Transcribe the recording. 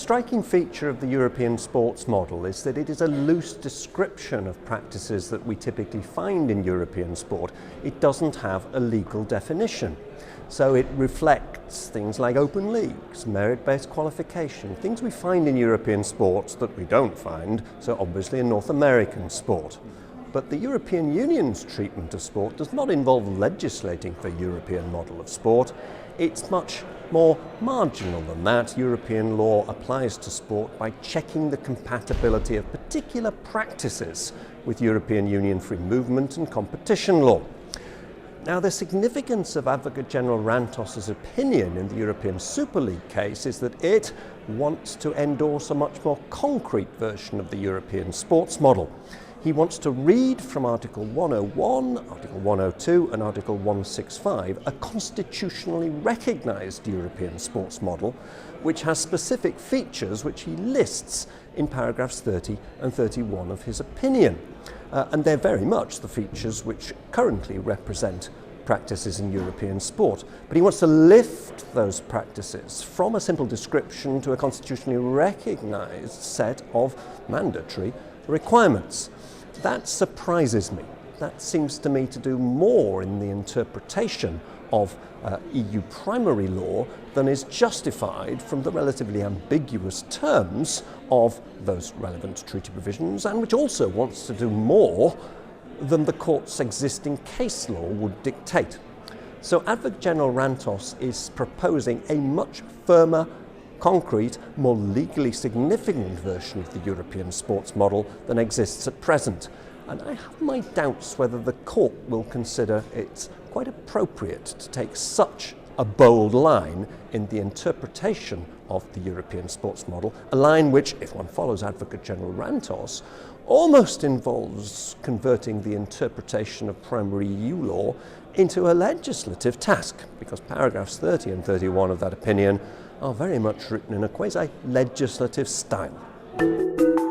striking feature of the European sports model is that it is a loose description of practices that we typically find in European sport. It doesn't have a legal definition. So it reflects things like open leagues, merit-based qualification, things we find in European sports that we don't find, so obviously in North American sport. But the European Union's treatment of sport does not involve legislating for a European model of sport. It's much more marginal than that. European law applies to sport by checking the compatibility of particular practices with European Union free movement and competition law. Now, the significance of Advocate General Rantos's opinion in the European Super League case is that it wants to endorse a much more concrete version of the European sports model. He wants to read from Article 101, Article 102 and Article 165 a constitutionally recognised European sports model which has specific features which he lists in paragraphs 30 and 31 of his opinion. And they're very much the features which currently represent practices in European sport. But he wants to lift those practices from a simple description to a constitutionally recognised set of mandatory requirements. That surprises me. That seems to me to do more in the interpretation of EU primary law than is justified from the relatively ambiguous terms of those relevant treaty provisions, and which also wants to do more than the court's existing case law would dictate. So Advocate General Rantos is proposing a much firmer, concrete, more legally significant version of the European sports model than exists at present. And I have my doubts whether the court will consider it quite appropriate to take such a bold line in the interpretation of the European sports model, a line which, if one follows Advocate General Rantos, almost involves converting the interpretation of primary EU law into a legislative task, because paragraphs 30 and 31 of that opinion are very much written in a quasi-legislative style.